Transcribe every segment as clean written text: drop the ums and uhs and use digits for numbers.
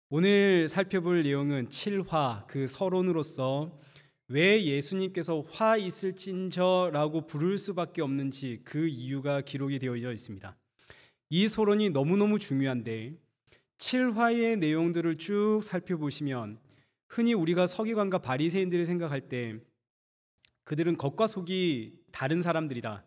오늘 살펴볼 내용은 7화, 그 서론으로서 왜 예수님께서 화 있을진저라고 부를 수밖에 없는지 그 이유가 기록이 되어져 있습니다. 이 서론이 너무너무 중요한데 7화의 내용들을 쭉 살펴보시면 흔히 우리가 서기관과 바리새인들을 생각할 때 그들은 겉과 속이 다른 사람들이다,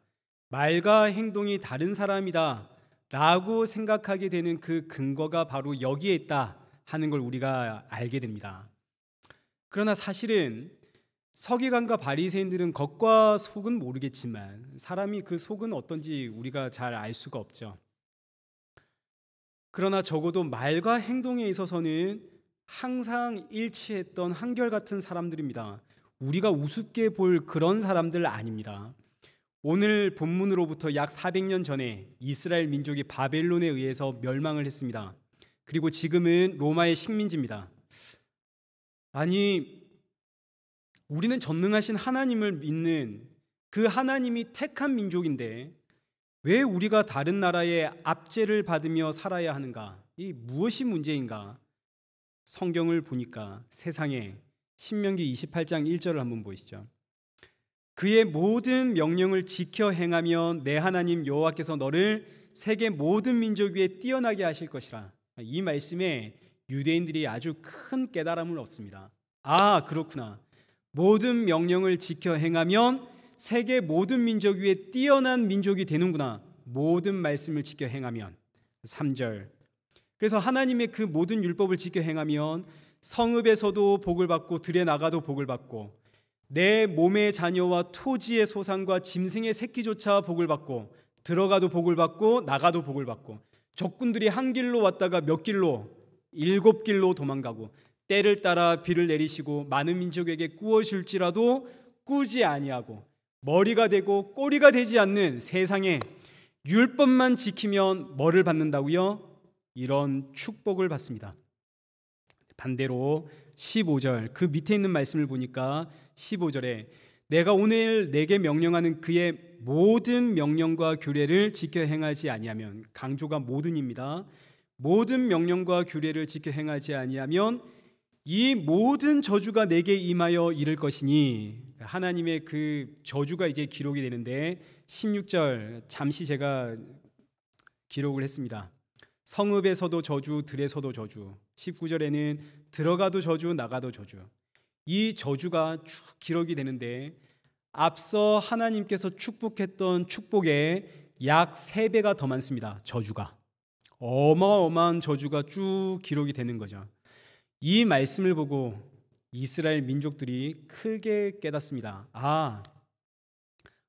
말과 행동이 다른 사람이다 라고 생각하게 되는 그 근거가 바로 여기에 있다 하는 걸 우리가 알게 됩니다. 그러나 사실은 서기관과 바리새인들은 겉과 속은 모르겠지만 사람이 그 속은 어떤지 우리가 잘 알 수가 없죠. 그러나 적어도 말과 행동에 있어서는 항상 일치했던 한결같은 사람들입니다. 우리가 우습게 볼 그런 사람들 아닙니다. 오늘 본문으로부터 약 400년 전에 이스라엘 민족이 바벨론에 의해서 멸망을 했습니다. 그리고 지금은 로마의 식민지입니다. 아니, 우리는 전능하신 하나님을 믿는 그 하나님이 택한 민족인데 왜 우리가 다른 나라의 압제를 받으며 살아야 하는가? 이 무엇이 문제인가? 성경을 보니까 세상에 신명기 28장 1절을 한번 보시죠. 그의 모든 명령을 지켜 행하면 내 하나님 여호와께서 너를 세계 모든 민족 위에 뛰어나게 하실 것이라. 이 말씀에 유대인들이 아주 큰 깨달음을 얻습니다. 아, 그렇구나. 모든 명령을 지켜 행하면 세계 모든 민족 위에 뛰어난 민족이 되는구나. 모든 말씀을 지켜 행하면. 3절. 그래서 하나님의 그 모든 율법을 지켜 행하면 성읍에서도 복을 받고 들에 나가도 복을 받고 내 몸의 자녀와 토지의 소산과 짐승의 새끼조차 복을 받고 들어가도 복을 받고 나가도 복을 받고 적군들이 한 길로 왔다가 몇 길로 7길로 도망가고 때를 따라 비를 내리시고 많은 민족에게 꾸어줄지라도 꾸지 아니하고 머리가 되고 꼬리가 되지 않는 세상에 율법만 지키면 뭐를 받는다고요? 이런 축복을 받습니다. 반대로 15절 그 밑에 있는 말씀을 보니까 15절에 내가 오늘 내게 명령하는 그의 모든 명령과 규례를 지켜 행하지 아니하면, 강조가 모든입니다. 모든 명령과 규례를 지켜 행하지 아니하면 이 모든 저주가 내게 임하여 이를 것이니, 하나님의 그 저주가 이제 기록이 되는데 16절 잠시 제가 기록을 했습니다. 성읍에서도 저주, 들에서도 저주. 19절에는 들어가도 저주, 나가도 저주. 이 저주가 쭉 기록이 되는데 앞서 하나님께서 축복했던 축복에 약 3배가 더 많습니다. 저주가. 어마어마한 저주가 쭉 기록이 되는 거죠. 이 말씀을 보고 이스라엘 민족들이 크게 깨닫습니다. 아,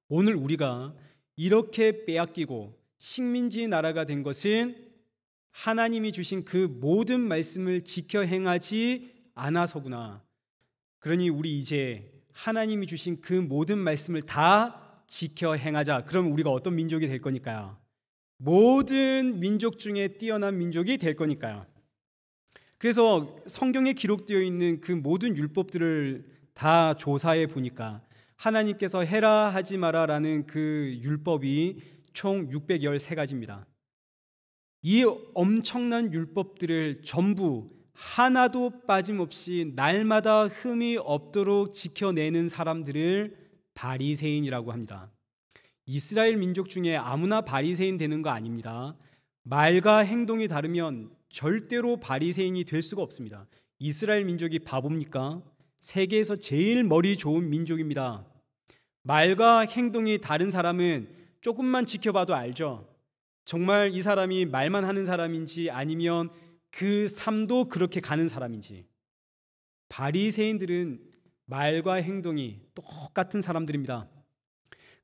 오늘 우리가 이렇게 빼앗기고 식민지 나라가 된 것은 하나님이 주신 그 모든 말씀을 지켜 행하지 않아서구나. 그러니 우리 이제 하나님이 주신 그 모든 말씀을 다 지켜 행하자. 그러면 우리가 어떤 민족이 될 거니까요? 모든 민족 중에 뛰어난 민족이 될 거니까요. 그래서 성경에 기록되어 있는 그 모든 율법들을 다 조사해 보니까 하나님께서 해라 하지 마라라는 그 율법이 총 613가지입니다. 이 엄청난 율법들을 전부 하나도 빠짐없이 날마다 흠이 없도록 지켜내는 사람들을 바리새인이라고 합니다. 이스라엘 민족 중에 아무나 바리새인 되는 거 아닙니다. 말과 행동이 다르면 절대로 바리새인이 될 수가 없습니다. 이스라엘 민족이 바보입니까? 세계에서 제일 머리 좋은 민족입니다. 말과 행동이 다른 사람은 조금만 지켜봐도 알죠. 정말 이 사람이 말만 하는 사람인지 아니면 그 삶도 그렇게 가는 사람인지. 바리새인들은 말과 행동이 똑같은 사람들입니다.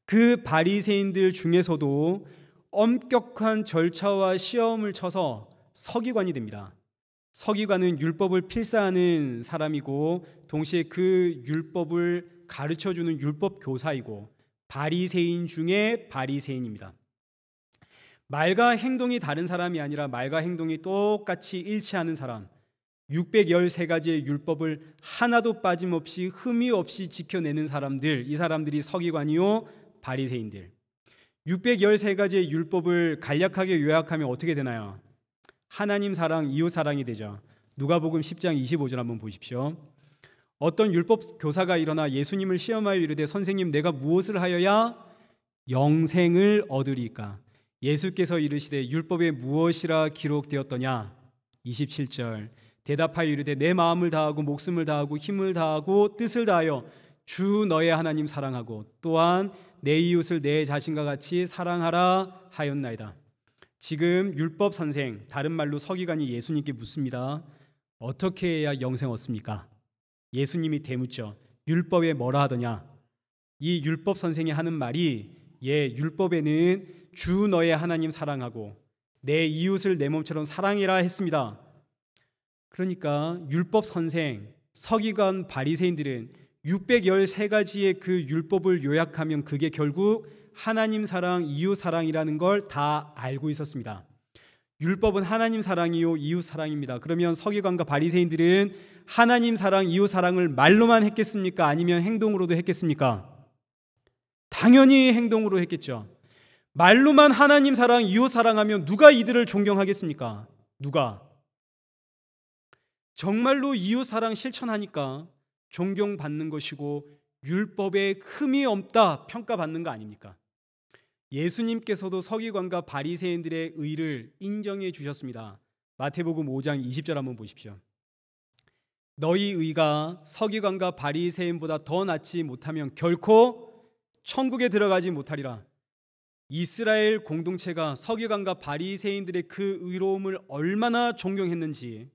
그 바리새인들 중에서도 엄격한 절차와 시험을 쳐서 서기관이 됩니다. 서기관은 율법을 필사하는 사람이고 동시에 그 율법을 가르쳐주는 율법 교사이고 바리새인 중에 바리새인입니다. 말과 행동이 다른 사람이 아니라 말과 행동이 똑같이 일치하는 사람, 613가지의 율법을 하나도 빠짐없이 흠이 없이 지켜내는 사람들, 이 사람들이 서기관이요 바리새인들. 613가지의 율법을 간략하게 요약하면 어떻게 되나요? 하나님 사랑, 이웃 사랑이 되죠. 누가복음 10장 25절 한번 보십시오. 어떤 율법 교사가 일어나 예수님을 시험하여 이르되 선생님 내가 무엇을 하여야 영생을 얻으리까? 예수께서 이르시되 율법에 무엇이라 기록되었더냐? 27절 대답하여 이르되 내 마음을 다하고 목숨을 다하고 힘을 다하고 뜻을 다하여 주 너의 하나님 사랑하고 또한 내 이웃을 내 자신과 같이 사랑하라 하였나이다. 지금 율법 선생, 다른 말로 서기관이 예수님께 묻습니다. 어떻게 해야 영생 얻습니까? 예수님이 대묻죠. 율법에 뭐라 하더냐? 이 율법 선생이 하는 말이 율법에는 주 너의 하나님 사랑하고 내 이웃을 내 몸처럼 사랑해라 했습니다. 그러니까 율법 선생, 서기관, 바리새인들은 613가지의 그 율법을 요약하면 그게 결국 하나님 사랑, 이웃 사랑이라는 걸 다 알고 있었습니다. 율법은 하나님 사랑이요 이웃 사랑입니다. 그러면 서기관과 바리새인들은 하나님 사랑, 이웃 사랑을 말로만 했겠습니까? 아니면 행동으로도 했겠습니까? 당연히 행동으로 했겠죠. 말로만 하나님 사랑, 이웃 사랑하면 누가 이들을 존경하겠습니까? 누가? 정말로 이웃 사랑 실천하니까 존경받는 것이고 율법에 흠이 없다 평가받는 거 아닙니까? 예수님께서도 서기관과 바리새인들의 의를 인정해 주셨습니다. 마태복음 5장 20절 한번 보십시오. 너희 의가 서기관과 바리새인보다 더 낫지 못하면 결코 천국에 들어가지 못하리라. 이스라엘 공동체가 서기관과 바리새인들의 그 의로움을 얼마나 존경했는지,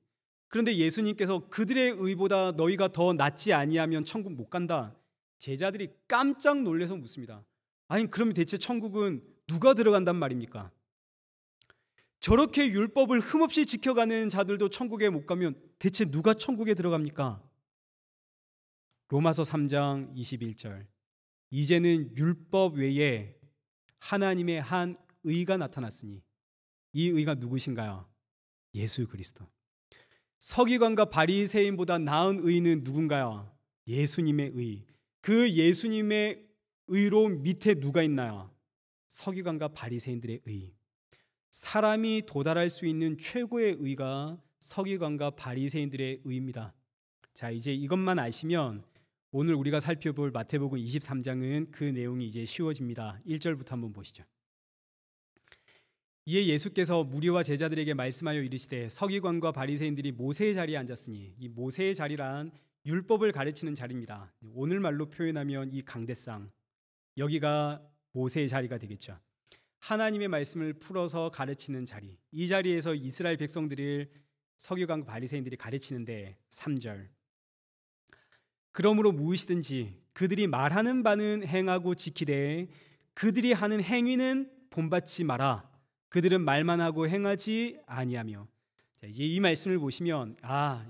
그런데 예수님께서 그들의 의보다 너희가 더 낫지 아니하면 천국 못 간다. 제자들이 깜짝 놀라서 묻습니다. 아니 그럼 대체 천국은 누가 들어간단 말입니까? 저렇게 율법을 흠없이 지켜가는 자들도 천국에 못 가면 대체 누가 천국에 들어갑니까? 로마서 3장 21절 이제는 율법 외에 하나님의 한 의가 나타났으니 이 의가 누구신가요? 예수 그리스도. 서기관과 바리새인보다 나은 의는 누군가요? 예수님의 의. 그 예수님의 의로움 밑에 누가 있나요? 서기관과 바리새인들의 의. 사람이 도달할 수 있는 최고의 의가 서기관과 바리새인들의 의입니다. 자, 이제 이것만 아시면 오늘 우리가 살펴볼 마태복음 23장은 그 내용이 이제 쉬워집니다. 1절부터 한번 보시죠. 이에 예수께서 무리와 제자들에게 말씀하여 이르시되 서기관과 바리새인들이 모세의 자리에 앉았으니, 이 모세의 자리란 율법을 가르치는 자리입니다. 오늘 말로 표현하면 이 강대상, 여기가 모세의 자리가 되겠죠. 하나님의 말씀을 풀어서 가르치는 자리, 이 자리에서 이스라엘 백성들을 서기관과 바리새인들이 가르치는데 3절 그러므로 무엇이든지 그들이 말하는 바는 행하고 지키되 그들이 하는 행위는 본받지 마라. 그들은 말만 하고 행하지 아니하며. 자, 이제 이 말씀을 보시면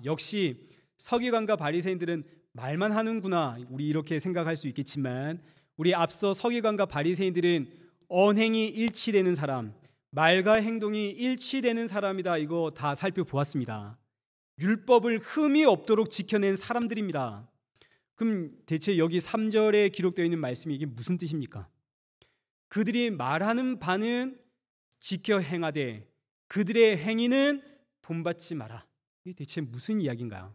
역시 서기관과 바리새인들은 말만 하는구나, 우리 이렇게 생각할 수 있겠지만 우리 앞서 서기관과 바리새인들은 언행이 일치되는 사람, 말과 행동이 일치되는 사람이다, 이거 다 살펴보았습니다. 율법을 흠이 없도록 지켜낸 사람들입니다. 그럼 대체 여기 3절에 기록되어 있는 말씀이 이게 무슨 뜻입니까? 그들이 말하는 바는 지켜 행하되 그들의 행위는 본받지 마라. 이게 대체 무슨 이야기인가요?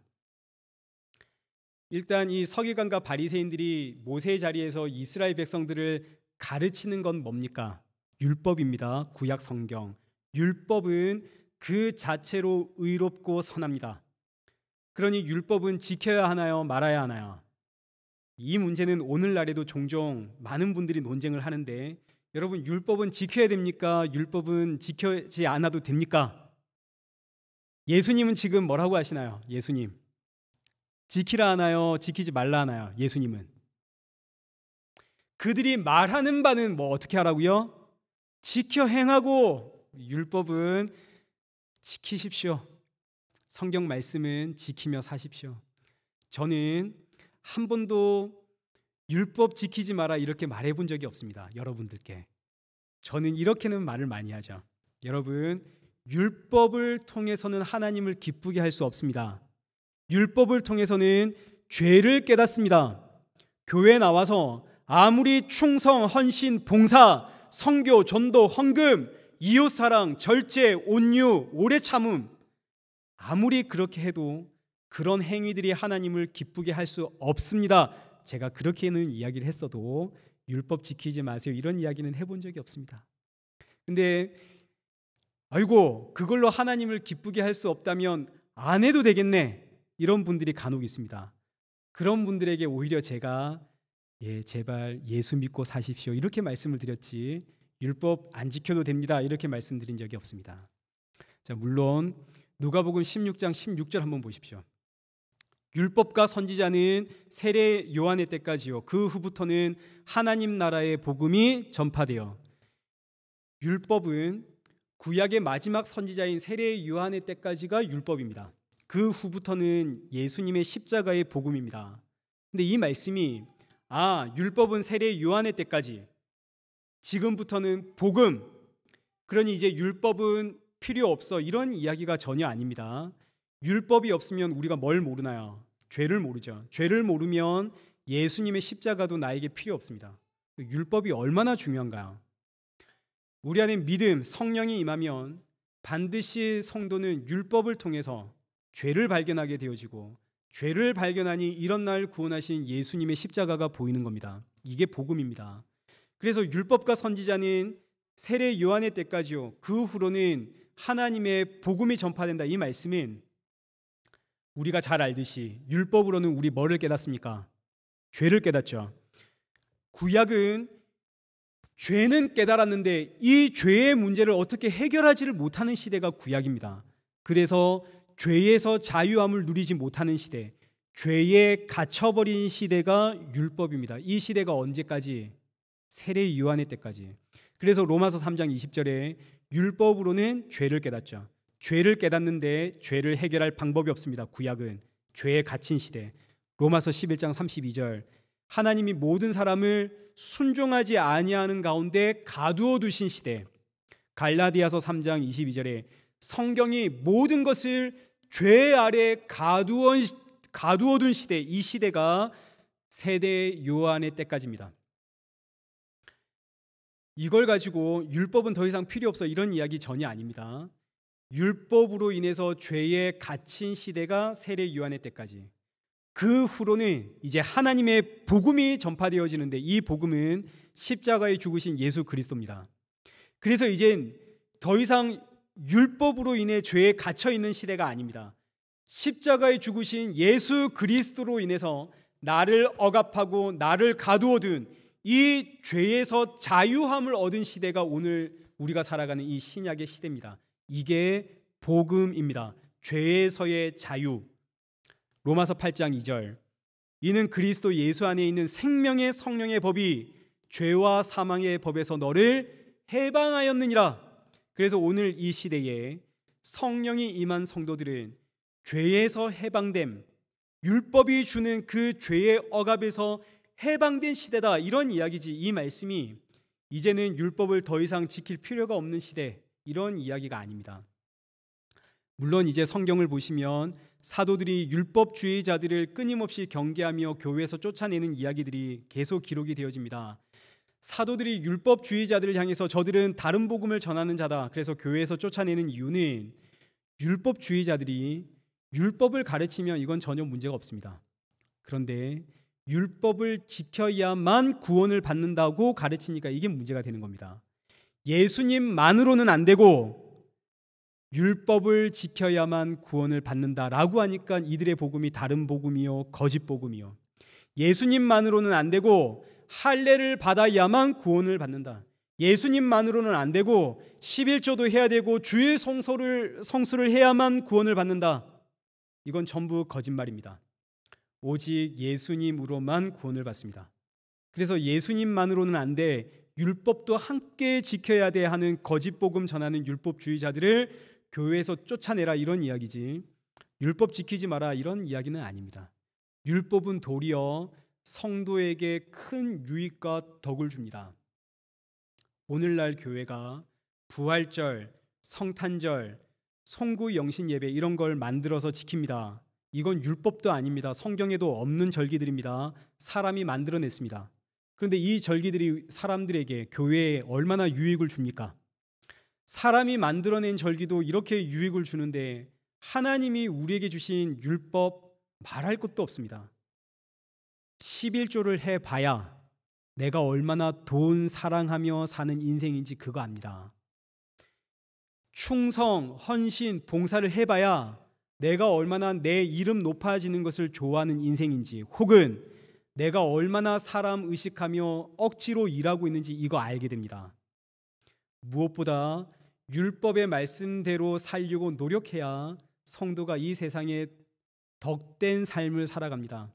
일단 이 서기관과 바리새인들이 모세의 자리에서 이스라엘 백성들을 가르치는 건 뭡니까? 율법입니다. 구약 성경. 율법은 그 자체로 의롭고 선합니다. 그러니 율법은 지켜야 하나요? 말아야 하나요? 이 문제는 오늘날에도 종종 많은 분들이 논쟁을 하는데, 여러분 율법은 지켜야 됩니까? 율법은 지키지 않아도 됩니까? 예수님은 지금 뭐라고 하시나요? 예수님 지키라 하나요? 지키지 말라 하나요? 예수님은 그들이 말하는 바는 뭐 어떻게 하라고요? 지켜 행하고, 율법은 지키십시오. 성경 말씀은 지키며 사십시오. 저는 한 번도 율법 지키지 마라 이렇게 말해본 적이 없습니다. 여러분들께. 저는 이렇게는 말을 많이 하죠. 여러분, 율법을 통해서는 하나님을 기쁘게 할 수 없습니다. 율법을 통해서는 죄를 깨닫습니다. 교회에 나와서 아무리 충성, 헌신, 봉사, 선교, 전도, 헌금, 이웃사랑, 절제, 온유, 오래 참음 아무리 그렇게 해도 그런 행위들이 하나님을 기쁘게 할 수 없습니다. 제가 그렇게는 이야기를 했어도 율법 지키지 마세요, 이런 이야기는 해본 적이 없습니다. 근데 아이고, 그걸로 하나님을 기쁘게 할 수 없다면 안 해도 되겠네, 이런 분들이 간혹 있습니다. 그런 분들에게 오히려 제가 제발 예수 믿고 사십시오, 이렇게 말씀을 드렸지 율법 안 지켜도 됩니다, 이렇게 말씀드린 적이 없습니다. 자, 물론 누가복음 16장 16절 한번 보십시오. 율법과 선지자는 세례 요한의 때까지요, 그 후부터는 하나님 나라의 복음이 전파되어. 율법은 구약의 마지막 선지자인 세례 요한의 때까지가 율법입니다. 그 후부터는 예수님의 십자가의 복음입니다. 근데 이 말씀이 율법은 세례 요한의 때까지, 지금부터는 복음, 그러니 이제 율법은 필요 없어, 이런 이야기가 전혀 아닙니다. 율법이 없으면 우리가 뭘 모르나요? 죄를 모르죠. 죄를 모르면 예수님의 십자가도 나에게 필요 없습니다. 율법이 얼마나 중요한가요? 우리 안에 믿음, 성령이 임하면 반드시 성도는 율법을 통해서 죄를 발견하게 되어지고, 죄를 발견하니 이런 날 구원하신 예수님의 십자가가 보이는 겁니다. 이게 복음입니다. 그래서 율법과 선지자는 세례 요한의 때까지요, 그 후로는 하나님의 복음이 전파된다, 이 말씀은 우리가 잘 알듯이 율법으로는 우리 뭐를 깨닫습니까? 죄를 깨닫죠. 구약은 죄는 깨달았는데 이 죄의 문제를 어떻게 해결하지를 못하는 시대가 구약입니다. 그래서 죄에서 자유함을 누리지 못하는 시대, 죄에 갇혀버린 시대가 율법입니다. 이 시대가 언제까지? 세례 요한의 때까지. 그래서 로마서 3장 20절에 율법으로는 죄를 깨닫죠. 죄를 깨닫는데 죄를 해결할 방법이 없습니다. 구약은 죄에 갇힌 시대. 로마서 11장 32절, 하나님이 모든 사람을 순종하지 아니하는 가운데 가두어 두신 시대. 갈라디아서 3장 22절에 성경이 모든 것을 죄 아래 가두어 둔 시대, 이 시대가 세대 요한의 때까지입니다. 이걸 가지고 율법은 더 이상 필요 없어, 이런 이야기 전혀 아닙니다. 율법으로 인해서 죄에 갇힌 시대가 세례 요한의 때까지. 그 후로는 이제 하나님의 복음이 전파되어지는데, 이 복음은 십자가에 죽으신 예수 그리스도입니다. 그래서 이젠 더 이상 율법으로 인해 죄에 갇혀 있는 시대가 아닙니다. 십자가에 죽으신 예수 그리스도로 인해서 나를 억압하고 나를 가두어둔 이 죄에서 자유함을 얻은 시대가 오늘 우리가 살아가는 이 신약의 시대입니다. 이게 복음입니다. 죄에서의 자유. 로마서 8장 2절, 이는 그리스도 예수 안에 있는 생명의 성령의 법이 죄와 사망의 법에서 너를 해방하였느니라. 그래서 오늘 이 시대에 성령이 임한 성도들은 죄에서 해방됨, 율법이 주는 그 죄의 억압에서 해방된 시대다, 이런 이야기지. 이 말씀이 이제는 율법을 더 이상 지킬 필요가 없는 시대, 이런 이야기가 아닙니다. 물론 이제 성경을 보시면 사도들이 율법주의자들을 끊임없이 경계하며 교회에서 쫓아내는 이야기들이 계속 기록이 되어집니다. 사도들이 율법주의자들을 향해서 저들은 다른 복음을 전하는 자다, 그래서 교회에서 쫓아내는 이유는 율법주의자들이 율법을 가르치면 이건 전혀 문제가 없습니다. 그런데 율법을 지켜야만 구원을 받는다고 가르치니까 이게 문제가 되는 겁니다. 예수님만으로는 안 되고 율법을 지켜야만 구원을 받는다라고 하니까 이들의 복음이 다른 복음이요, 거짓 복음이요. 예수님만으로는 안 되고 할례를 받아야만 구원을 받는다. 예수님만으로는 안 되고 11조도 해야 되고 주일 성수를 해야만 구원을 받는다. 이건 전부 거짓말입니다. 오직 예수님으로만 구원을 받습니다. 그래서 예수님만으로는 안 돼, 율법도 함께 지켜야 돼 하는 거짓 복음 전하는 율법주의자들을 교회에서 쫓아내라, 이런 이야기지, 율법 지키지 마라, 이런 이야기는 아닙니다. 율법은 도리어 성도에게 큰 유익과 덕을 줍니다. 오늘날 교회가 부활절, 성탄절, 송구 영신 예배 이런 걸 만들어서 지킵니다. 이건 율법도 아닙니다. 성경에도 없는 절기들입니다. 사람이 만들어냈습니다. 그런데 이 절기들이 사람들에게, 교회에 얼마나 유익을 줍니까? 사람이 만들어낸 절기도 이렇게 유익을 주는데 하나님이 우리에게 주신 율법 말할 것도 없습니다. 11조를 해봐야 내가 얼마나 돈 사랑하며 사는 인생인지 그거 압니다. 충성, 헌신, 봉사를 해봐야 내가 얼마나 내 이름 높아지는 것을 좋아하는 인생인지, 혹은 내가 얼마나 사람 의식하며 억지로 일하고 있는지 이거 알게 됩니다. 무엇보다 율법의 말씀대로 살려고 노력해야 성도가 이 세상에 덕된 삶을 살아갑니다.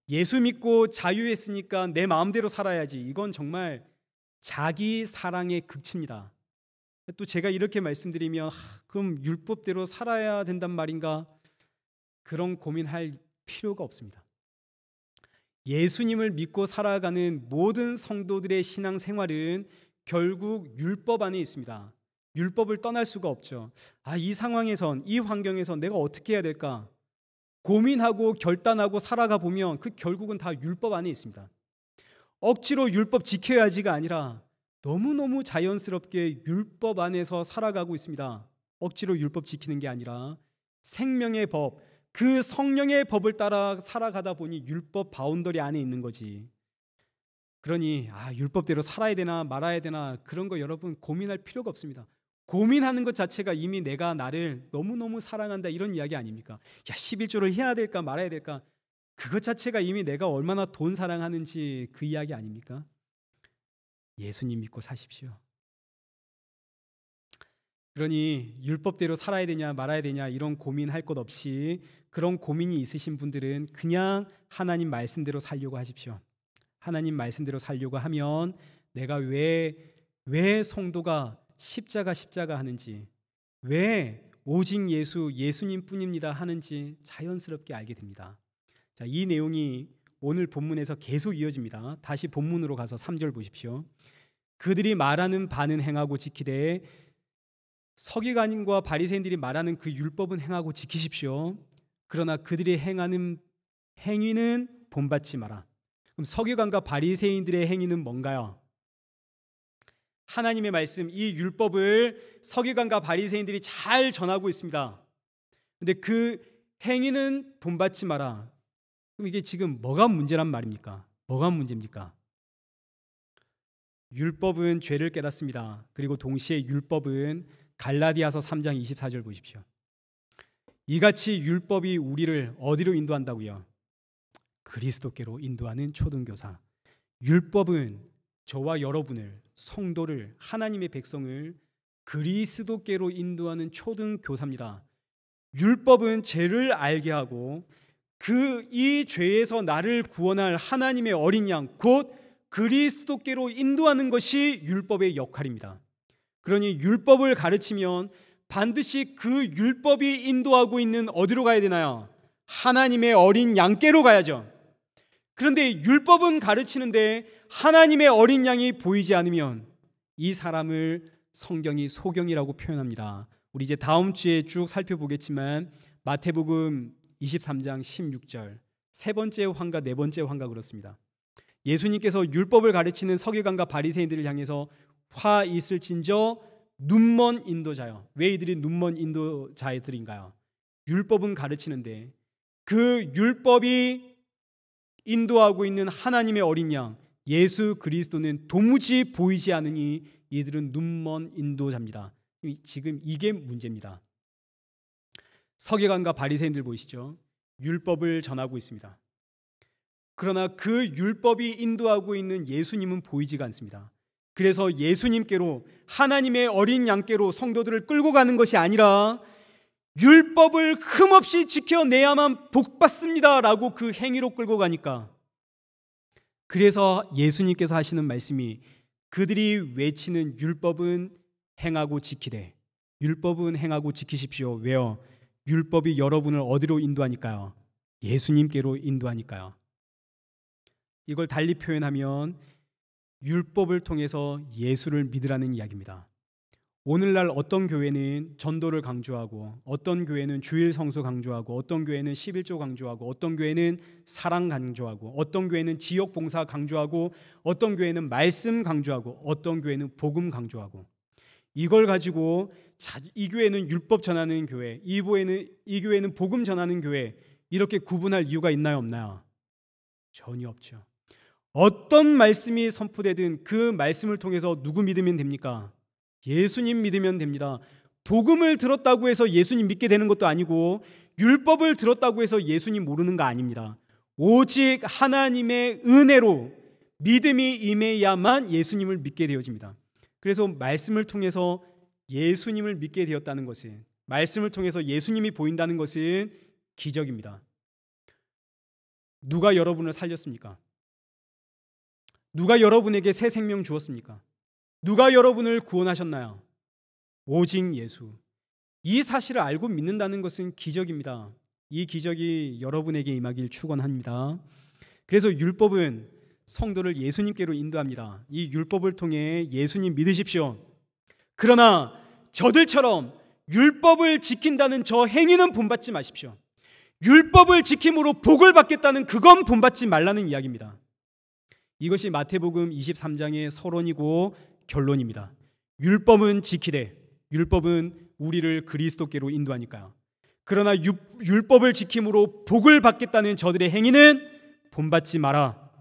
예수 믿고 자유했으니까 내 마음대로 살아야지, 이건 정말 자기 사랑의 극치입니다. 또 제가 이렇게 말씀드리면 그럼 율법대로 살아야 된단 말인가? 그런 고민할 필요가 없습니다. 예수님을 믿고 살아가는 모든 성도들의 신앙생활은 결국 율법 안에 있습니다. 율법을 떠날 수가 없죠. 이 상황에선, 이 환경에선 내가 어떻게 해야 될까? 고민하고 결단하고 살아가 보면 그 결국은 다 율법 안에 있습니다. 억지로 율법 지켜야지가 아니라 너무너무 자연스럽게 율법 안에서 살아가고 있습니다. 억지로 율법 지키는 게 아니라 생명의 법, 그 성령의 법을 따라 살아가다 보니 율법 바운더리 안에 있는 거지. 그러니 율법대로 살아야 되나 말아야 되나 그런 거 여러분 고민할 필요가 없습니다. 고민하는 것 자체가 이미 내가 나를 너무너무 사랑한다 이런 이야기 아닙니까? 11조를 해야 될까 말아야 될까? 그것 자체가 이미 내가 얼마나 돈 사랑하는지 그 이야기 아닙니까? 예수님 믿고 사십시오. 그러니 율법대로 살아야 되냐 말아야 되냐 이런 고민할 것 없이, 그런 고민이 있으신 분들은 그냥 하나님 말씀대로 살려고 하십시오. 하나님 말씀대로 살려고 하면 내가 왜 성도가 십자가 하는지, 왜 오직 예수님 뿐입니다 하는지 자연스럽게 알게 됩니다. 자, 이 내용이 오늘 본문에서 계속 이어집니다. 다시 본문으로 가서 3절 보십시오. 그들이 말하는 바는 행하고 지키되, 서기관과 바리새인들이 말하는 그 율법은 행하고 지키십시오. 그러나 그들이 행하는 행위는 본받지 마라. 그럼 서기관과 바리새인들의 행위는 뭔가요? 하나님의 말씀, 이 율법을 서기관과 바리새인들이 잘 전하고 있습니다. 근데 그 행위는 본받지 마라. 그럼 이게 지금 뭐가 문제란 말입니까? 뭐가 문제입니까? 율법은 죄를 깨닫습니다. 그리고 동시에 율법은 갈라디아서 3장 24절 보십시오. 이같이 율법이 우리를 어디로 인도한다고요? 그리스도께로 인도하는 초등교사. 율법은 저와 여러분을, 성도를, 하나님의 백성을 그리스도께로 인도하는 초등교사입니다. 율법은 죄를 알게 하고 이 죄에서 나를 구원할 하나님의 어린 양, 곧 그리스도께로 인도하는 것이 율법의 역할입니다. 그러니 율법을 가르치면 반드시 그 율법이 인도하고 있는 어디로 가야 되나요? 하나님의 어린 양께로 가야죠. 그런데 율법은 가르치는데 하나님의 어린 양이 보이지 않으면 이 사람을 성경이 소경이라고 표현합니다. 우리 이제 다음 주에 쭉 살펴보겠지만 마태복음 23장 16절, 세 번째 환가, 네 번째 환가 그렇습니다. 예수님께서 율법을 가르치는 서기관과 바리새인들을 향해서 화 있을진저 눈먼 인도자여. 왜 이들이 눈먼 인도자들인가요? 율법은 가르치는데 그 율법이 인도하고 있는 하나님의 어린 양 예수 그리스도는 도무지 보이지 않으니 이들은 눈먼 인도자입니다. 지금 이게 문제입니다. 서기관과 바리새인들 보이시죠? 율법을 전하고 있습니다. 그러나 그 율법이 인도하고 있는 예수님은 보이지가 않습니다. 그래서 예수님께로, 하나님의 어린 양께로 성도들을 끌고 가는 것이 아니라 율법을 흠없이 지켜내야만 복받습니다 라고 그 행위로 끌고 가니까, 그래서 예수님께서 하시는 말씀이 그들이 외치는 율법은 행하고 지키되, 율법은 행하고 지키십시오. 왜요? 율법이 여러분을 어디로 인도하니까요? 예수님께로 인도하니까요. 이걸 달리 표현하면 율법을 통해서 예수를 믿으라는 이야기입니다. 오늘날 어떤 교회는 전도를 강조하고, 어떤 교회는 주일 성수 강조하고, 어떤 교회는 11조 강조하고, 어떤 교회는 사랑 강조하고, 어떤 교회는 지역 봉사 강조하고, 어떤 교회는 말씀 강조하고, 어떤 교회는 복음 강조하고, 이걸 가지고 이 교회는 율법 전하는 교회, 이 교회는 복음 전하는 교회, 이렇게 구분할 이유가 있나요, 없나요? 전혀 없죠. 어떤 말씀이 선포되든 그 말씀을 통해서 누구 믿으면 됩니까? 예수님 믿으면 됩니다. 복음을 들었다고 해서 예수님 믿게 되는 것도 아니고, 율법을 들었다고 해서 예수님 모르는 거 아닙니다. 오직 하나님의 은혜로 믿음이 임해야만 예수님을 믿게 되어집니다. 그래서 말씀을 통해서 예수님을 믿게 되었다는 것은, 말씀을 통해서 예수님이 보인다는 것은 기적입니다. 누가 여러분을 살렸습니까? 누가 여러분에게 새 생명 주었습니까? 누가 여러분을 구원하셨나요? 오직 예수. 이 사실을 알고 믿는다는 것은 기적입니다. 이 기적이 여러분에게 임하길 축원합니다. 그래서 율법은 성도를 예수님께로 인도합니다. 이 율법을 통해 예수님 믿으십시오. 그러나 저들처럼 율법을 지킨다는 저 행위는 본받지 마십시오. 율법을 지킴으로 복을 받겠다는 그건 본받지 말라는 이야기입니다. 이것이 마태복음 23장의 서론이고 결론입니다. 율법은 지키되, 율법은 우리를 그리스도께로 인도하니까요. 그러나 율법을 지킴으로 복을 받겠다는 저들의 행위는 본받지 마라.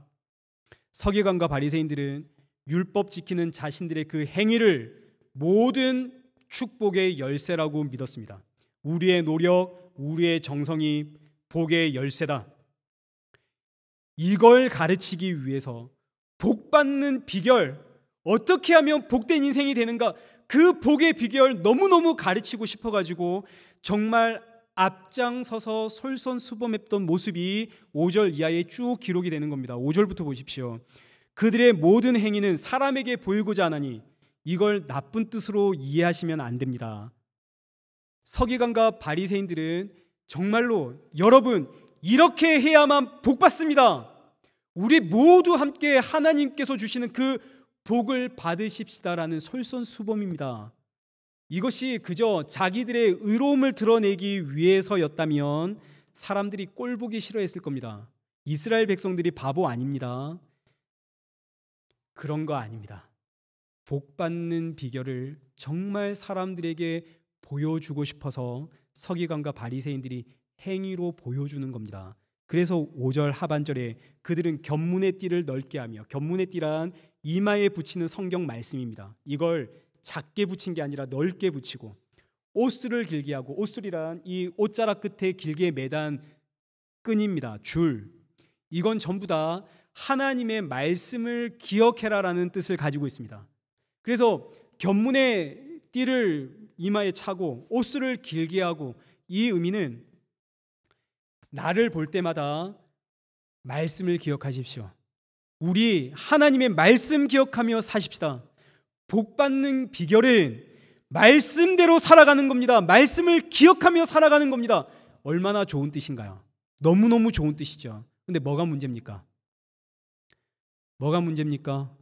서기관과 바리새인들은 율법 지키는 자신들의 그 행위를 모든 축복의 열쇠라고 믿었습니다. 우리의 노력, 우리의 정성이 복의 열쇠다. 이걸 가르치기 위해서 복받는 비결, 어떻게 하면 복된 인생이 되는가, 그 복의 비결 너무너무 가르치고 싶어가지고 정말 앞장서서 솔선수범했던 모습이 5절 이하에 쭉 기록이 되는 겁니다. 5절부터 보십시오. 그들의 모든 행위는 사람에게 보이고자 하나니 이걸 나쁜 뜻으로 이해하시면 안 됩니다. 서기관과 바리새인들은 정말로 여러분 이렇게 해야만 복받습니다. 우리 모두 함께 하나님께서 주시는 그 복을 받으십시다라는 솔선수범입니다. 이것이 그저 자기들의 의로움을 드러내기 위해서였다면 사람들이 꼴보기 싫어했을 겁니다. 이스라엘 백성들이 바보 아닙니다. 그런 거 아닙니다. 복받는 비결을 정말 사람들에게 보여주고 싶어서 서기관과 바리새인들이 행위로 보여주는 겁니다. 그래서 5절 하반절에 그들은 견문의 띠를 넓게 하며, 견문의 띠란 이마에 붙이는 성경 말씀입니다. 이걸 작게 붙인 게 아니라 넓게 붙이고, 옷술을 길게 하고, 옷술이란 이 옷자락 끝에 길게 매단 끈입니다. 줄. 이건 전부 다 하나님의 말씀을 기억해라라는 뜻을 가지고 있습니다. 그래서 견문의 띠를 이마에 차고 옷술을 길게 하고, 이 의미는 나를 볼 때마다 말씀을 기억하십시오. 우리 하나님의 말씀 기억하며 사십시다. 복받는 비결은 말씀대로 살아가는 겁니다. 말씀을 기억하며 살아가는 겁니다. 얼마나 좋은 뜻인가요? 너무너무 좋은 뜻이죠. 근데 뭐가 문제입니까? 뭐가 문제입니까?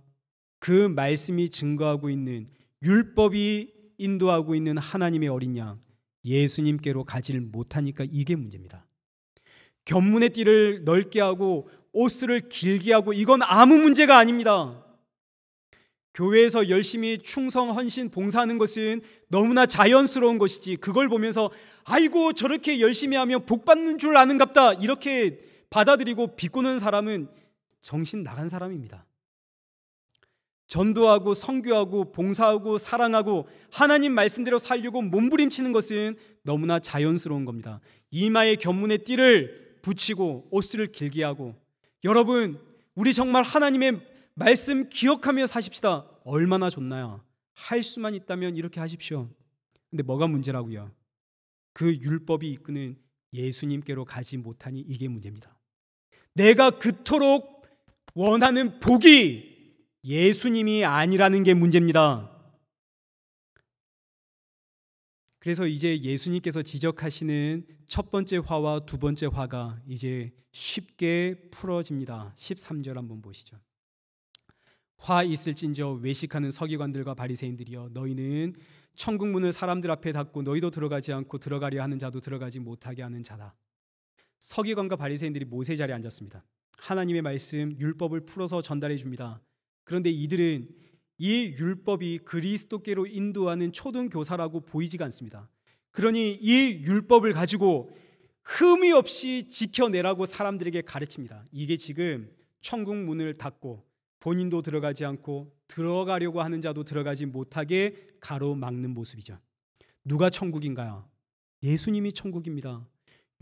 그 말씀이 증거하고 있는, 율법이 인도하고 있는 하나님의 어린 양 예수님께로 가지를 못하니까 이게 문제입니다. 견문의 띠를 넓게 하고 옷술을 길게 하고 이건 아무 문제가 아닙니다. 교회에서 열심히 충성, 헌신, 봉사하는 것은 너무나 자연스러운 것이지, 그걸 보면서 아이고 저렇게 열심히 하면 복 받는 줄 아는갑다 이렇게 받아들이고 비꼬는 사람은 정신 나간 사람입니다. 전도하고 선교하고 봉사하고 사랑하고 하나님 말씀대로 살려고 몸부림치는 것은 너무나 자연스러운 겁니다. 이마에 견문의 띠를 붙이고 옷을 길게 하고, 여러분 우리 정말 하나님의 말씀 기억하며 사십시다. 얼마나 좋나요? 할 수만 있다면 이렇게 하십시오. 근데 뭐가 문제라고요? 그 율법이 이끄는 예수님께로 가지 못하니 이게 문제입니다. 내가 그토록 원하는 복이 예수님이 아니라는 게 문제입니다. 그래서 이제 예수님께서 지적하시는 첫 번째 화와 두 번째 화가 이제 쉽게 풀어집니다. 13절 한번 보시죠. 화 있을진저 외식하는 서기관들과 바리새인들이여, 너희는 천국 문을 사람들 앞에 닫고 너희도 들어가지 않고 들어가려 하는 자도 들어가지 못하게 하는 자다. 서기관과 바리새인들이 모세 자리에 앉았습니다. 하나님의 말씀 율법을 풀어서 전달해 줍니다. 그런데 이들은 이 율법이 그리스도께로 인도하는 초등 교사라고 보이지가 않습니다. 그러니 이 율법을 가지고 흠이 없이 지켜내라고 사람들에게 가르칩니다. 이게 지금 천국 문을 닫고 본인도 들어가지 않고 들어가려고 하는 자도 들어가지 못하게 가로막는 모습이죠. 누가 천국인가요? 예수님이 천국입니다.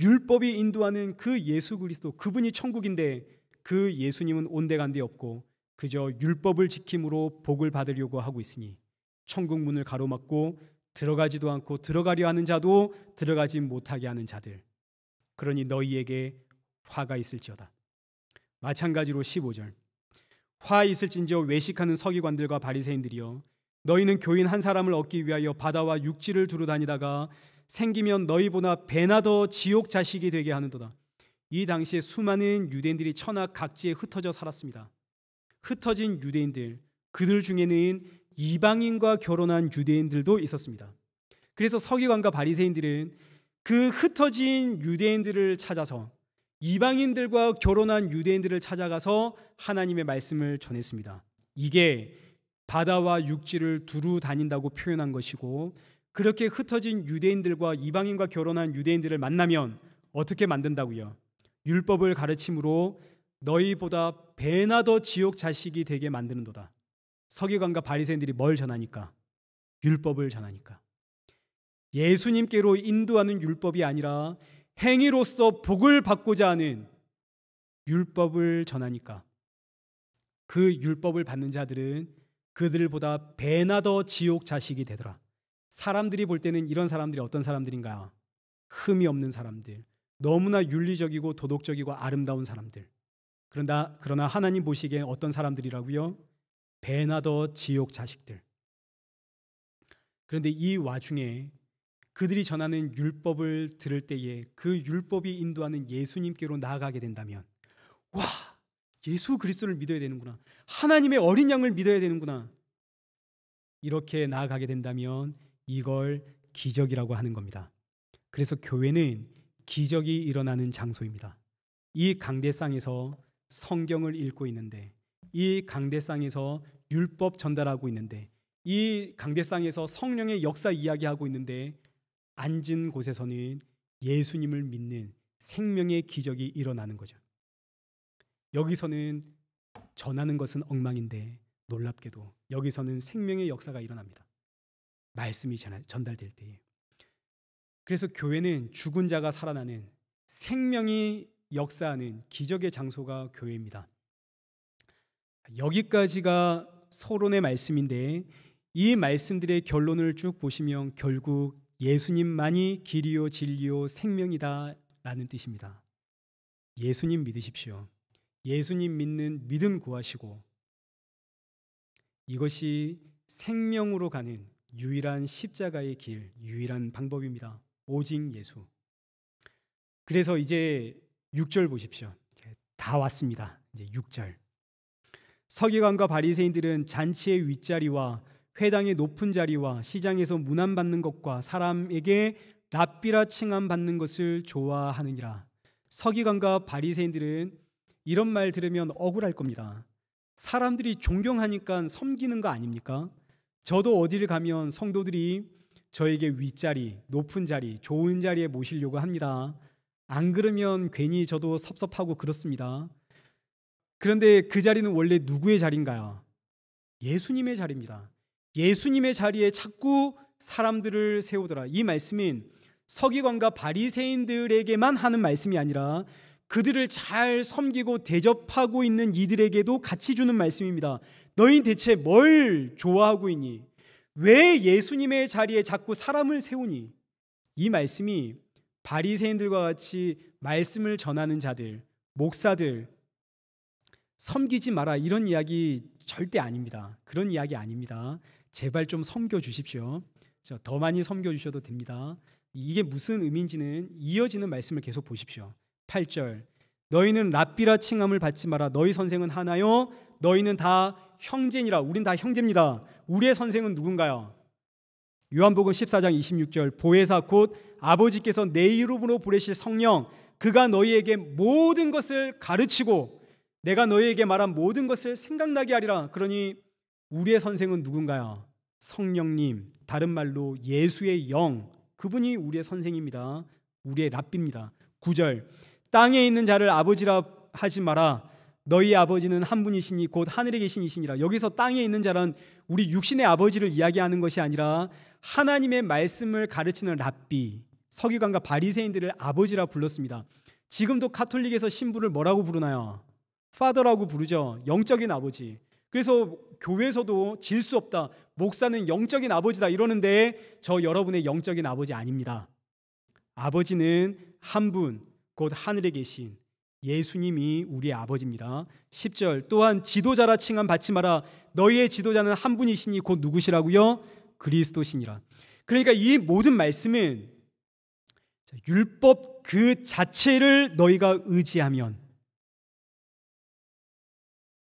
율법이 인도하는 그 예수 그리스도, 그분이 천국인데 그 예수님은 온데간데 없고 그저 율법을 지킴으로 복을 받으려고 하고 있으니 천국 문을 가로막고 들어가지도 않고 들어가려 하는 자도 들어가지 못하게 하는 자들, 그러니 너희에게 화가 있을지어다. 마찬가지로 15절, 화 있을진저 외식하는 서기관들과 바리새인들이여, 너희는 교인 한 사람을 얻기 위하여 바다와 육지를 두루 다니다가 생기면 너희보다 배나 더 지옥 자식이 되게 하는도다. 이 당시에 수많은 유대인들이 천하각지에 흩어져 살았습니다. 흩어진 유대인들, 그들 중에는 이방인과 결혼한 유대인들도 있었습니다. 그래서 서기관과 바리새인들은 그 흩어진 유대인들을 찾아서, 이방인들과 결혼한 유대인들을 찾아가서 하나님의 말씀을 전했습니다. 이게 바다와 육지를 두루 다닌다고 표현한 것이고, 그렇게 흩어진 유대인들과 이방인과 결혼한 유대인들을 만나면 어떻게 만든다고요? 율법을 가르침으로 너희보다 배나 더 지옥 자식이 되게 만드는도다. 서기관과 바리새인들이 뭘 전하니까? 율법을 전하니까. 예수님께로 인도하는 율법이 아니라 행위로서 복을 받고자 하는 율법을 전하니까 그 율법을 받는 자들은 그들보다 배나 더 지옥 자식이 되더라. 사람들이 볼 때는 이런 사람들이 어떤 사람들인가요? 흠이 없는 사람들, 너무나 윤리적이고 도덕적이고 아름다운 사람들. 그러나 하나님 보시기엔 어떤 사람들이라고요? 배나 더 지옥 자식들. 그런데 이 와중에 그들이 전하는 율법을 들을 때에 그 율법이 인도하는 예수님께로 나아가게 된다면, 와, 예수 그리스도를 믿어야 되는구나, 하나님의 어린 양을 믿어야 되는구나, 이렇게 나아가게 된다면 이걸 기적이라고 하는 겁니다. 그래서 교회는 기적이 일어나는 장소입니다. 이 강대상에서 성경을 읽고 있는데, 이 강대상에서 율법 전달하고 있는데, 이 강대상에서 성령의 역사 이야기하고 있는데, 앉은 곳에서는 예수님을 믿는 생명의 기적이 일어나는 거죠. 여기서는 전하는 것은 엉망인데 놀랍게도 여기서는 생명의 역사가 일어납니다. 말씀이 전달될 때에. 그래서 교회는 죽은 자가 살아나는, 생명이 역사하는 기적의 장소가 교회입니다. 여기까지가 서론의 말씀인데, 이 말씀들의 결론을 쭉 보시면 결국 예수님만이 길이요 진리요 생명이다 라는 뜻입니다. 예수님 믿으십시오. 예수님 믿는 믿음 구하시고, 이것이 생명으로 가는 유일한 십자가의 길, 유일한 방법입니다. 오직 예수. 그래서 이제 6절 보십시오. 다 왔습니다. 이제 6절. 서기관과 바리새인들은 잔치의 윗자리와 회당의 높은 자리와 시장에서 문안받는 것과 사람에게 랍비라 칭함받는 것을 좋아하느니라. 서기관과 바리새인들은 이런 말 들으면 억울할 겁니다. 사람들이 존경하니까 섬기는 거 아닙니까? 저도 어디를 가면 성도들이 저에게 윗자리, 높은 자리, 좋은 자리에 모시려고 합니다. 안 그러면 괜히 저도 섭섭하고 그렇습니다. 그런데 그 자리는 원래 누구의 자리인가요? 예수님의 자리입니다. 예수님의 자리에 자꾸 사람들을 세우더라. 이 말씀은 서기관과 바리새인들에게만 하는 말씀이 아니라 그들을 잘 섬기고 대접하고 있는 이들에게도 같이 주는 말씀입니다. 너희 대체 뭘 좋아하고 있니? 왜 예수님의 자리에 자꾸 사람을 세우니? 이 말씀이 바리새인들과 같이 말씀을 전하는 자들, 목사들, 섬기지 마라 이런 이야기 절대 아닙니다. 그런 이야기 아닙니다. 제발 좀 섬겨 주십시오. 더 많이 섬겨 주셔도 됩니다. 이게 무슨 의미인지는 이어지는 말씀을 계속 보십시오. 8절, 너희는 랍비라 칭함을 받지 마라. 너희 선생은 하나요? 너희는 다 형제니라. 우린 다 형제입니다. 우리의 선생은 누군가요? 요한복음 14장 26절, 보혜사 곧 아버지께서 내 이름으로 보내실 성령, 그가 너희에게 모든 것을 가르치고 내가 너희에게 말한 모든 것을 생각나게 하리라. 그러니 우리의 선생은 누군가요? 성령님, 다른 말로 예수의 영, 그분이 우리의 선생입니다. 우리의 랍비입니다. 9절, 땅에 있는 자를 아버지라 하지 마라. 너희 아버지는 한 분이시니 곧 하늘에 계신 이시니라. 여기서 땅에 있는 자란 우리 육신의 아버지를 이야기하는 것이 아니라 하나님의 말씀을 가르치는 랍비, 서기관과 바리새인들을 아버지라 불렀습니다. 지금도 카톨릭에서 신부를 뭐라고 부르나요? 파더라고 부르죠. 영적인 아버지. 그래서 교회에서도 질 수 없다, 목사는 영적인 아버지다 이러는데 저 여러분의 영적인 아버지 아닙니다. 아버지는 한 분, 곧 하늘에 계신 예수님이 우리의 아버지입니다. 10절, 또한 지도자라 칭함 받지 마라. 너희의 지도자는 한 분이시니 곧 누구시라고요? 그리스도시니라. 그러니까 이 모든 말씀은 율법 그 자체를 너희가 의지하면,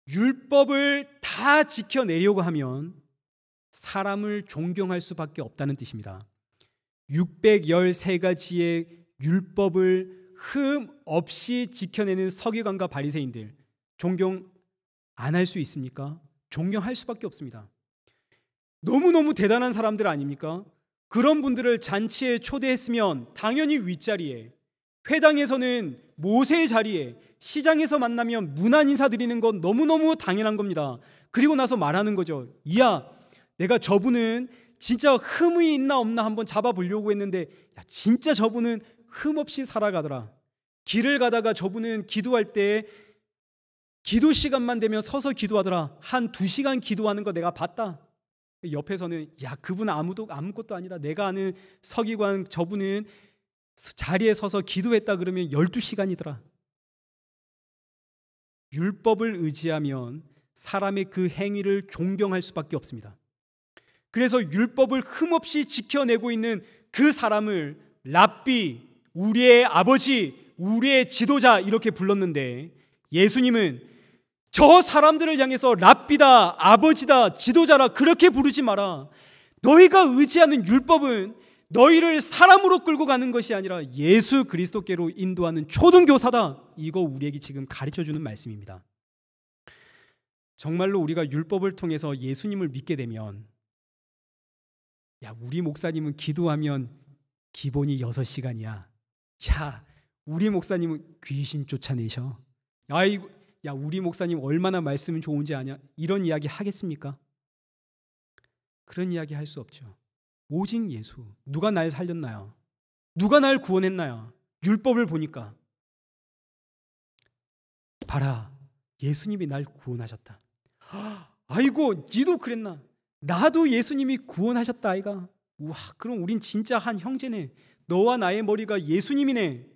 율법을 다 지켜내려고 하면 사람을 존경할 수밖에 없다는 뜻입니다. 613가지의 율법을 흠 없이 지켜내는 서기관과 바리새인들 존경 안 할 수 있습니까? 존경할 수밖에 없습니다. 너무너무 대단한 사람들 아닙니까? 그런 분들을 잔치에 초대했으면 당연히 윗자리에, 회당에서는 모세의 자리에, 시장에서 만나면 문안 인사드리는 건 너무너무 당연한 겁니다. 그리고 나서 말하는 거죠. 이야, 내가 저분은 진짜 흠이 있나 없나 한번 잡아보려고 했는데 야, 진짜 저분은 흠 없이 살아가더라. 길을 가다가 저분은 기도할 때 기도 시간만 되면 서서 기도하더라. 한 2시간 기도하는 거 내가 봤다. 옆에서는 야, 그분 아무것도 아니다. 내가 아는 서기관 저분은 자리에 서서 기도했다 그러면 12시간이더라. 율법을 의지하면 사람의 그 행위를 존경할 수밖에 없습니다. 그래서 율법을 흠없이 지켜내고 있는 그 사람을 랍비, 우리의 아버지, 우리의 지도자 이렇게 불렀는데, 예수님은 저 사람들을 향해서 랍비다, 아버지다, 지도자라 그렇게 부르지 마라. 너희가 의지하는 율법은 너희를 사람으로 끌고 가는 것이 아니라 예수 그리스도께로 인도하는 초등교사다. 이거 우리에게 지금 가르쳐주는 말씀입니다. 정말로 우리가 율법을 통해서 예수님을 믿게 되면, 야, 우리 목사님은 기도하면 기본이 6시간이야. 야, 우리 목사님은 귀신 쫓아내셔. 아이고, 야, 우리 목사님 얼마나 말씀은 좋은지 아냐? 이런 이야기 하겠습니까? 그런 이야기 할 수 없죠. 오직 예수. 누가 날 살렸나요? 누가 날 구원했나요? 율법을 보니까 봐라, 예수님이 날 구원하셨다. 아이고, 니도 그랬나? 나도 예수님이 구원하셨다 아이가. 우와, 그럼 우린 진짜 한 형제네. 너와 나의 머리가 예수님이네.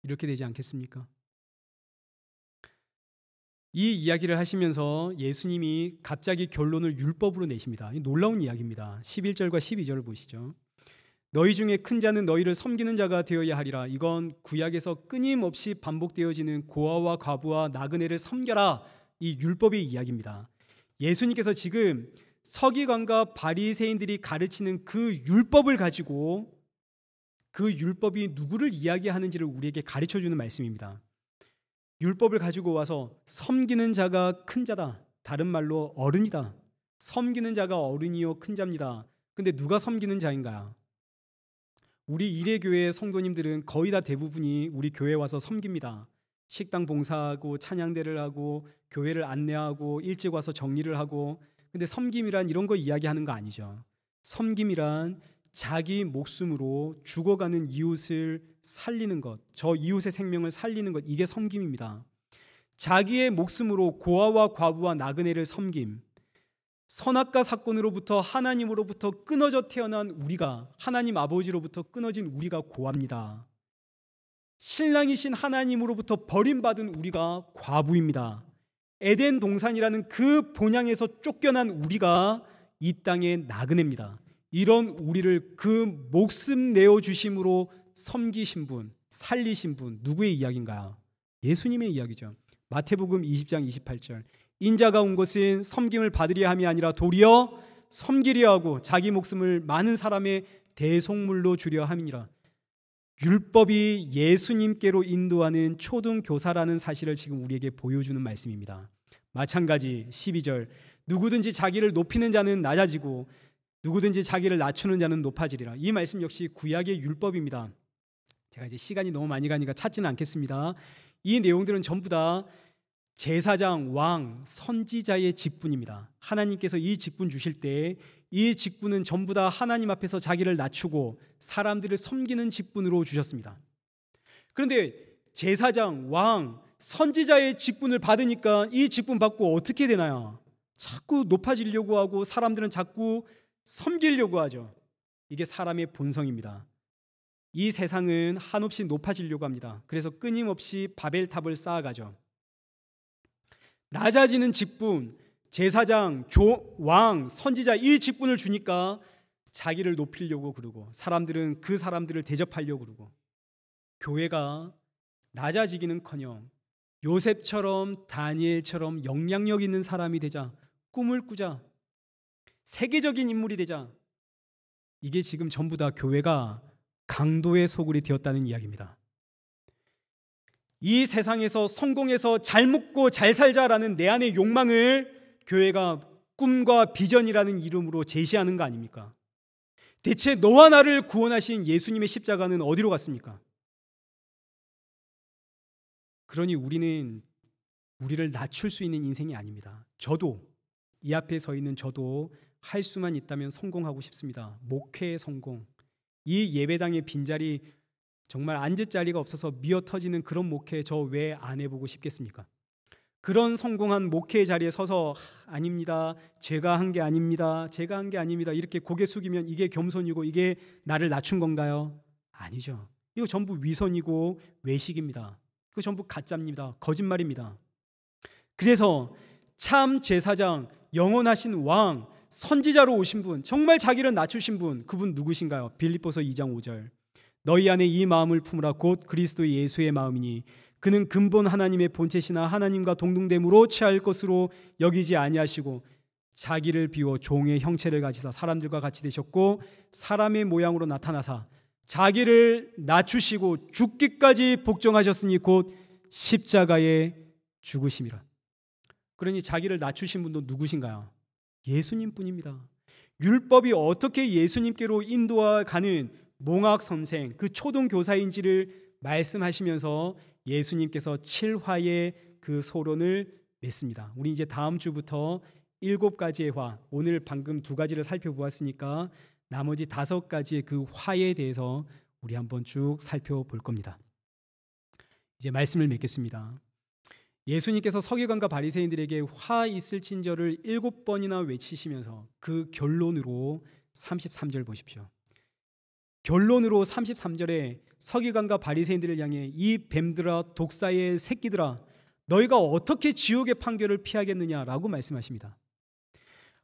이렇게 되지 않겠습니까? 이 이야기를 하시면서 예수님이 갑자기 결론을 율법으로 내십니다. 놀라운 이야기입니다. 11절과 12절을 보시죠. 너희 중에 큰 자는 너희를 섬기는 자가 되어야 하리라. 이건 구약에서 끊임없이 반복되어지는 고아와 과부와 나그네를 섬겨라, 이 율법의 이야기입니다. 예수님께서 지금 서기관과 바리새인들이 가르치는 그 율법을 가지고 그 율법이 누구를 이야기하는지를 우리에게 가르쳐주는 말씀입니다. 율법을 가지고 와서 섬기는 자가 큰 자다, 다른 말로 어른이다. 섬기는 자가 어른이요 큰 자입니다. 근데 누가 섬기는 자인가요? 우리 이레교회 성도님들은 거의 다 대부분이 우리 교회에 와서 섬깁니다. 식당 봉사하고 찬양대를 하고 교회를 안내하고 일찍 와서 정리를 하고. 근데 섬김이란 이런 거 이야기하는 거 아니죠. 섬김이란 자기 목숨으로 죽어가는 이웃을 살리는 것, 저 이웃의 생명을 살리는 것, 이게 섬김입니다. 자기의 목숨으로 고아와 과부와 나그네를 섬김. 선악과 사건으로부터 하나님으로부터 끊어져 태어난 우리가, 하나님 아버지로부터 끊어진 우리가 고아입니다. 신랑이신 하나님으로부터 버림받은 우리가 과부입니다. 에덴 동산이라는 그 본향에서 쫓겨난 우리가 이 땅의 나그네입니다. 이런 우리를 그 목숨 내어주심으로 섬기신 분, 살리신 분, 누구의 이야기인가요? 예수님의 이야기죠. 마태복음 20장 28절, 인자가 온 것은 섬김을 받으려 함이 아니라 도리어 섬기려 하고 자기 목숨을 많은 사람의 대속물로 주려 함이니라. 율법이 예수님께로 인도하는 초등교사라는 사실을 지금 우리에게 보여주는 말씀입니다. 마찬가지 12절 누구든지 자기를 높이는 자는 낮아지고 누구든지 자기를 낮추는 자는 높아지리라. 이 말씀 역시 구약의 율법입니다. 제가 이제 시간이 너무 많이 가니까 찾지는 않겠습니다. 이 내용들은 전부 다 제사장, 왕, 선지자의 직분입니다. 하나님께서 이 직분 주실 때 이 직분은 전부 다 하나님 앞에서 자기를 낮추고 사람들을 섬기는 직분으로 주셨습니다. 그런데 제사장, 왕, 선지자의 직분을 받으니까 이 직분 받고 어떻게 되나요? 자꾸 높아지려고 하고 사람들은 자꾸 섬기려고 하죠. 이게 사람의 본성입니다. 이 세상은 한없이 높아지려고 합니다. 그래서 끊임없이 바벨탑을 쌓아가죠. 낮아지는 직분, 제사장, 왕, 선지자 이 직분을 주니까 자기를 높이려고 그러고 사람들은 그 사람들을 대접하려고 그러고 교회가 낮아지기는커녕 요셉처럼 다니엘처럼 영향력 있는 사람이 되자, 꿈을 꾸자, 세계적인 인물이 되자, 이게 지금 전부 다 교회가 강도의 소굴이 되었다는 이야기입니다. 이 세상에서 성공해서 잘 먹고 잘 살자라는 내 안의 욕망을 교회가 꿈과 비전이라는 이름으로 제시하는 거 아닙니까? 대체 너와 나를 구원하신 예수님의 십자가는 어디로 갔습니까? 그러니 우리는 우리를 낮출 수 있는 인생이 아닙니다. 저도 이 앞에 서 있는 저도 할 수만 있다면 성공하고 싶습니다. 목회의 성공. 이 예배당의 빈자리 정말 앉을 자리가 없어서 미어 터지는 그런 목회 저 왜 안 해보고 싶겠습니까? 그런 성공한 목회의 자리에 서서 아닙니다. 제가 한 게 아닙니다. 제가 한 게 아닙니다. 이렇게 고개 숙이면 이게 겸손이고 이게 나를 낮춘 건가요? 아니죠. 이거 전부 위선이고 외식입니다. 이거 전부 가짜입니다. 거짓말입니다. 그래서 참 제사장, 영원하신 왕, 선지자로 오신 분, 정말 자기를 낮추신 분, 그분 누구신가요? 빌립보서 2장 5절 너희 안에 이 마음을 품으라 곧 그리스도 예수의 마음이니 그는 근본 하나님의 본체시나 하나님과 동등됨으로 취할 것으로 여기지 아니하시고 자기를 비워 종의 형체를 가지사 사람들과 같이 되셨고 사람의 모양으로 나타나사 자기를 낮추시고 죽기까지 복종하셨으니 곧 십자가에 죽으심이라. 그러니 자기를 낮추신 분도 누구신가요? 예수님뿐입니다. 율법이 어떻게 예수님께로 인도가는 몽학 선생, 그 초등 교사인지를 말씀하시면서 예수님께서 7화의 그 소론을 맺습니다. 우리 이제 다음 주부터 7가지의 화, 오늘 방금 2가지를 살펴보았으니까 나머지 5가지의 그 화에 대해서 우리 한번 쭉 살펴볼 겁니다. 이제 말씀을 맺겠습니다. 예수님께서 서기관과 바리새인들에게 화 있을 친절을 7번이나 외치시면서 그 결론으로 33절 보십시오. 결론으로 33절에 서기관과 바리새인들을 향해 이 뱀들아 독사의 새끼들아 너희가 어떻게 지옥의 판결을 피하겠느냐라고 말씀하십니다.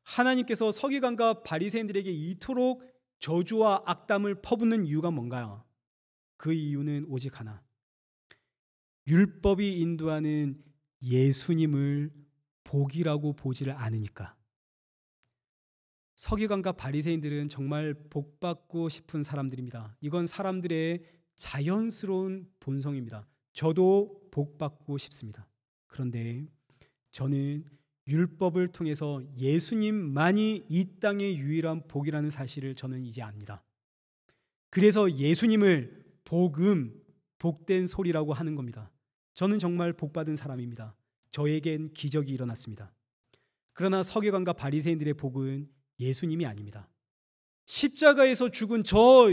하나님께서 서기관과 바리새인들에게 이토록 저주와 악담을 퍼붓는 이유가 뭔가요? 그 이유는 오직 하나. 율법이 인도하는 예수님을 복이라고 보지를 않으니까. 서기관과 바리새인들은 정말 복받고 싶은 사람들입니다. 이건 사람들의 자연스러운 본성입니다. 저도 복받고 싶습니다. 그런데 저는 율법을 통해서 예수님만이 이 땅의 유일한 복이라는 사실을 저는 이제 압니다. 그래서 예수님을 복음, 복된 소리라고 하는 겁니다. 저는 정말 복받은 사람입니다. 저에겐 기적이 일어났습니다. 그러나 서기관과 바리새인들의 복은 예수님이 아닙니다. 십자가에서 죽은 저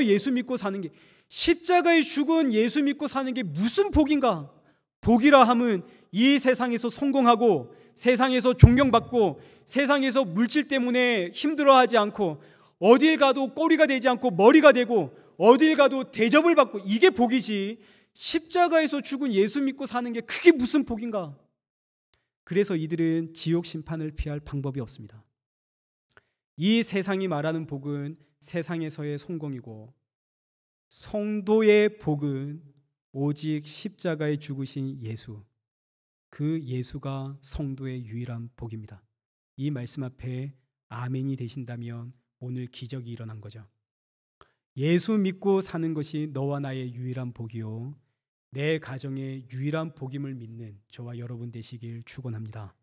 예수 믿고 사는 게, 십자가에 죽은 예수 믿고 사는 게 무슨 복인가? 복이라 함은 이 세상에서 성공하고 세상에서 존경받고 세상에서 물질 때문에 힘들어하지 않고 어딜 가도 꼬리가 되지 않고 머리가 되고 어딜 가도 대접을 받고, 이게 복이지 십자가에서 죽은 예수 믿고 사는 게 그게 무슨 복인가? 그래서 이들은 지옥 심판을 피할 방법이 없습니다. 이 세상이 말하는 복은 세상에서의 성공이고 성도의 복은 오직 십자가에 죽으신 예수, 그 예수가 성도의 유일한 복입니다. 이 말씀 앞에 아멘이 되신다면 오늘 기적이 일어난 거죠. 예수 믿고 사는 것이 너와 나의 유일한 복이요, 내 가정의 유일한 복임을 믿는 저와 여러분 되시길 축원합니다.